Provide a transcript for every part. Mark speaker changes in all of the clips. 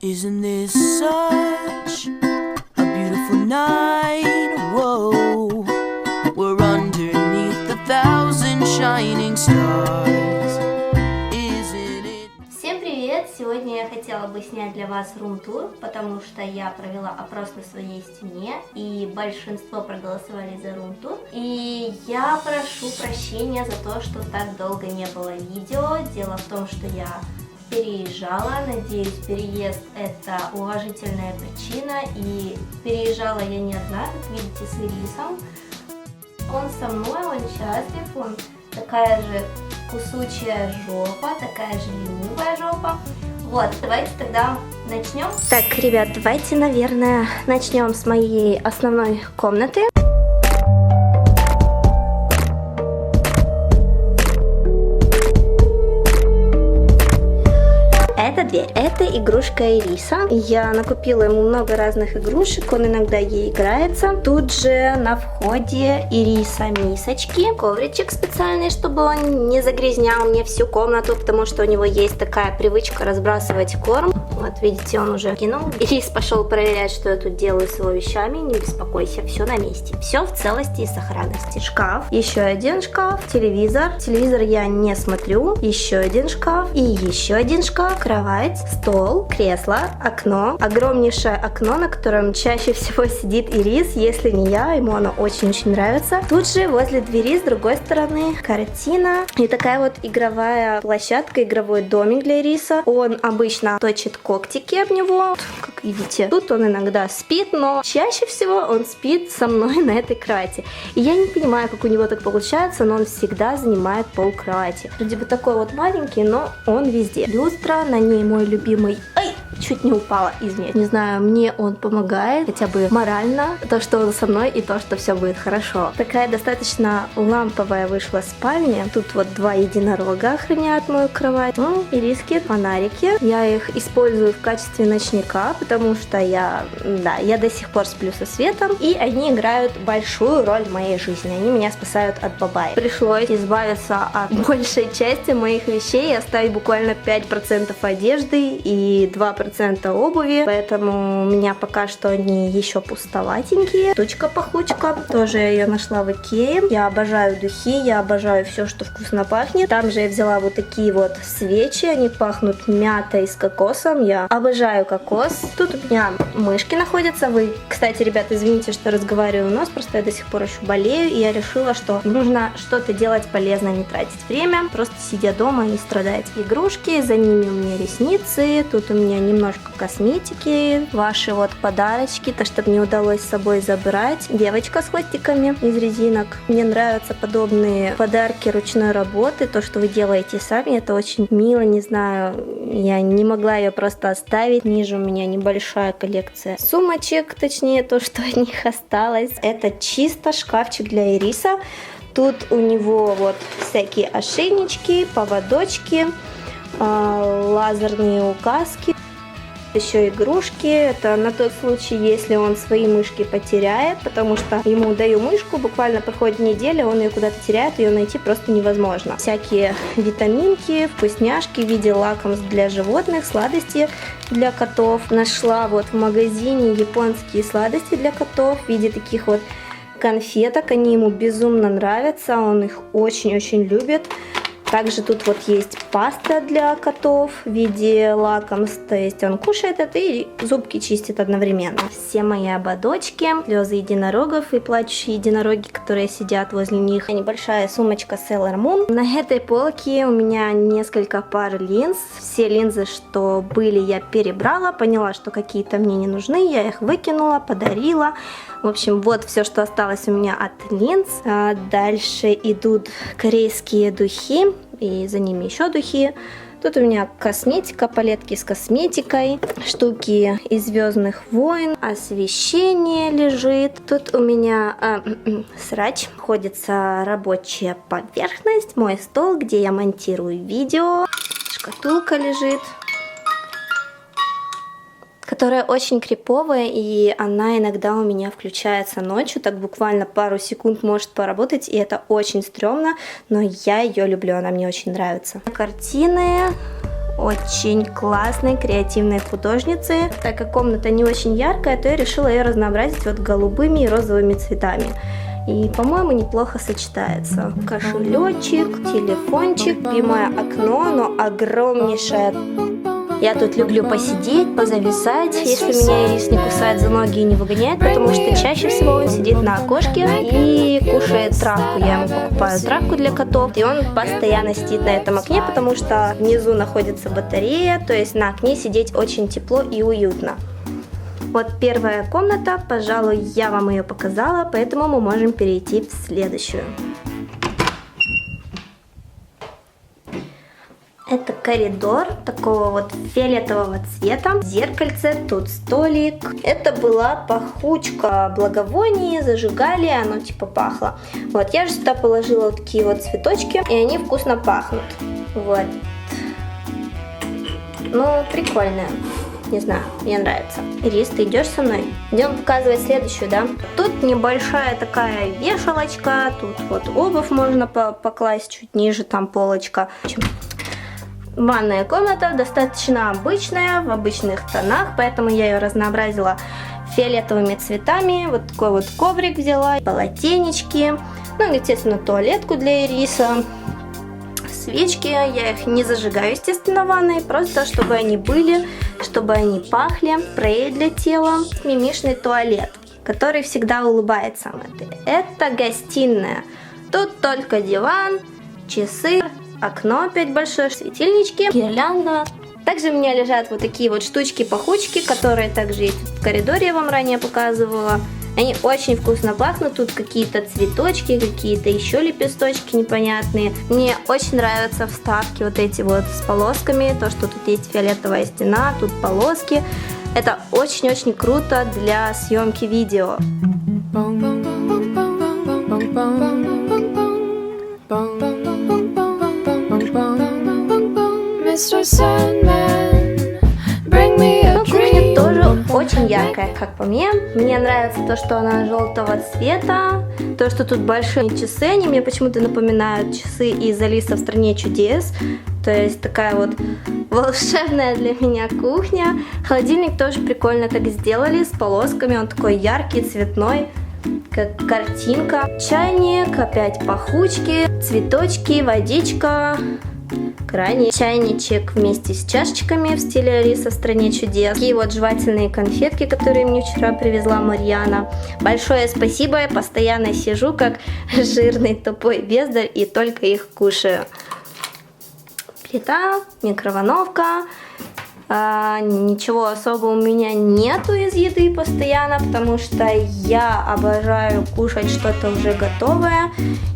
Speaker 1: Isn't this such a beautiful night? Whoa, we're underneath 1,000 shining stars. Isn't it?
Speaker 2: Всем привет! Сегодня я хотела бы снять для вас рум-тур, потому что я провела опрос на своей стене, и большинство проголосовали за рум-тур. И я прошу прощения за то, что так долго не было видео. Дело в том, что я переезжала. Надеюсь, переезд это уважительная причина. И переезжала я не одна, как видите, с Ирисом. Он со мной, он счастлив, он такая же кусучая жопа, такая же ленивая жопа. Вот, давайте тогда начнем. Так, ребят, давайте, наверное, начнем с моей основной комнаты. Это дверь. Это игрушка Ириса. Я накупила ему много разных игрушек, он иногда ей играется. Тут же на входе Ириса мисочки, ковричек специальный, чтобы он не загрязнял мне всю комнату, потому что у него есть такая привычка разбрасывать корм. Вот, видите, он уже кинул. Ирис пошел проверять, что я тут делаю с его вещами. Не беспокойся, все на месте. Все в целости и сохранности. Шкаф, еще один шкаф, телевизор. Телевизор я не смотрю. Еще один шкаф и еще один шкаф. Кровать, стол, кресло, окно, огромнейшее окно, на котором чаще всего сидит Ирис, если не я, ему оно очень-очень нравится. Тут же возле двери с другой стороны картина и такая вот игровая площадка, игровой домик для Ириса. Он обычно точит когтики об него, как видите. Тут он иногда спит, но чаще всего он спит со мной на этой кровати. И я не понимаю, как у него так получается, но он всегда занимает пол кровати. Вроде бы такой вот маленький, но он везде. Люстра, на ней мой любимый... Ай! Чуть не упала, извините. Не знаю, мне он помогает, хотя бы морально, то, что он со мной, и то, что все будет хорошо. Такая достаточно ламповая вышла спальня. Тут вот два единорога охраняют мою кровать. Ну, ириски, фонарики. Я их использую в качестве ночника, потому что я до сих пор сплю со светом, и они играют большую роль в моей жизни. Они меня спасают от бабай. Пришлось избавиться от большей части моих вещей и оставить буквально 5% одежды и 2% обуви, поэтому у меня пока что они еще пустоватенькие. Тучка-пахучка, тоже я ее нашла в Икее. Я обожаю духи, я обожаю все, что вкусно пахнет. Там же я взяла вот такие вот свечи, они пахнут мятой с кокосом. Я обожаю кокос. Тут у меня мышки находятся. Вы, кстати, ребята, извините, что разговариваю в нос, просто я до сих пор еще болею, и я решила, что нужно что-то делать полезное, не тратить время, просто сидя дома и страдать. Игрушки, за ними у меня ресницы, тут у меня немножко косметики, ваши вот подарочки, то, что мне удалось с собой забрать. Девочка с хвостиками из резинок. Мне нравятся подобные подарки ручной работы, то, что вы делаете сами, это очень мило, не знаю, я не могла ее просто оставить. Ниже у меня небольшая коллекция сумочек, точнее то, что от них осталось. Это чисто шкафчик для Ириса. Тут у него вот всякие ошейнички, поводочки, лазерные указки, еще игрушки. Это на тот случай, если он свои мышки потеряет, потому что ему даю мышку, буквально проходит неделя, он ее куда-то теряет, ее найти просто невозможно. Всякие витаминки, вкусняшки в виде лакомств для животных, сладости для котов. Нашла вот в магазине японские сладости для котов в виде таких вот конфеток. Они ему безумно нравятся, он их очень-очень любит. Также тут вот есть паста для котов в виде лакомств, то есть он кушает это и зубки чистит одновременно. Все мои ободочки, слезы единорогов и плачущие единороги, которые сидят возле них. Небольшая сумочка Sailor Moon. На этой полке у меня несколько пар линз. Все линзы, что были, я перебрала, поняла, что какие-то мне не нужны, я их выкинула, подарила. В общем, вот все, что осталось у меня от линз. Дальше идут корейские духи, и за ними еще духи. Тут у меня косметика, палетки с косметикой, штуки из Звездных войн, освещение лежит. Тут у меня срач, находится рабочая поверхность, мой стол, где я монтирую видео, шкатулка лежит, которая очень криповая, и она иногда у меня включается ночью, так буквально пару секунд может поработать, и это очень стрёмно, но я ее люблю, она мне очень нравится. Картины, очень классной, креативной художницы. Так как комната не очень яркая, то я решила ее разнообразить вот голубыми и розовыми цветами. И, по-моему, неплохо сочетается. Кошелечек, телефончик, любимое окно, но огромнейшее. Я тут люблю посидеть, позависать, если меня Ирис не кусает за ноги и не выгоняет, потому что чаще всего он сидит на окошке и кушает травку. Я ему покупаю травку для котов, и он постоянно сидит на этом окне, потому что внизу находится батарея, то есть на окне сидеть очень тепло и уютно. Вот первая комната, пожалуй, я вам ее показала, поэтому мы можем перейти в следующую. Это коридор такого вот фиолетового цвета. Зеркальце, тут столик. Это была пахучка благовоний, зажигали, оно типа пахло. Вот, я же сюда положила вот такие вот цветочки, и они вкусно пахнут. Вот. Ну, прикольно. Не знаю, мне нравится. Ирис, ты идешь со мной? Идем показывать следующую, да? Тут небольшая такая вешалочка. Тут вот обувь можно покласть чуть ниже, там полочка. Ванная комната достаточно обычная, в обычных тонах, поэтому я ее разнообразила фиолетовыми цветами. Вот такой вот коврик взяла, полотенечки, ну, естественно, туалетку для Ириса, свечки. Я их не зажигаю, естественно, в ванной, просто чтобы они были, чтобы они пахли. Спрей для тела, мимишный туалет, который всегда улыбается. Это гостиная. Тут только диван, часы, окно опять большое, светильнички, гирлянда. Также у меня лежат вот такие вот штучки-пахучки, которые также есть в коридоре, я вам ранее показывала. Они очень вкусно пахнут, тут какие-то цветочки, какие-то еще лепесточки непонятные. Мне очень нравятся вставки вот эти вот с полосками, то, что тут есть фиолетовая стена, тут полоски. Это очень-очень круто для съемки видео. Ну, кухня тоже очень яркая, как по мне. Мне нравится то, что она желтого цвета, то, что тут большие часы, они мне почему-то напоминают часы из «Алиса в стране чудес». То есть такая вот волшебная для меня кухня. Холодильник тоже прикольно так сделали, с полосками, он такой яркий, цветной, как картинка. Чайник, опять пахучки, цветочки, водичка. Чайничек вместе с чашечками в стиле «Алиса в стране чудес». Такие вот жевательные конфетки, которые мне вчера привезла Марьяна. Большое спасибо, я постоянно сижу как жирный тупой бездарь и только их кушаю. Плита, микроволновка. Ничего особого у меня нету из еды постоянно, потому что я обожаю кушать что-то уже готовое,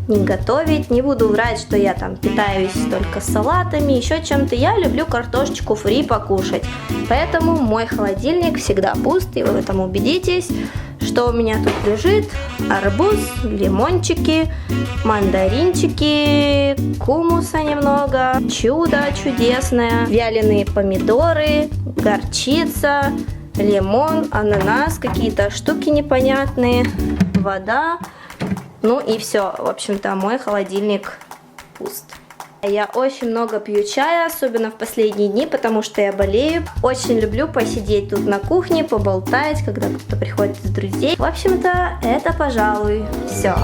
Speaker 2: не готовить. Не буду врать, что я там питаюсь только салатами, еще чем-то. Я люблю картошечку фри покушать, поэтому мой холодильник всегда пуст, и вы в этом убедитесь. Что у меня тут лежит? Арбуз, лимончики, мандаринчики, кумуса немного, чудо чудесное, вяленые помидоры, горчица, лимон, ананас, какие-то штуки непонятные, вода. Ну и все. В общем-то, мой холодильник пуст. Я очень много пью чая, особенно в последние дни, потому что я болею. Очень люблю посидеть тут на кухне, поболтать, когда кто-то приходит из друзей. В общем-то, это, пожалуй, все.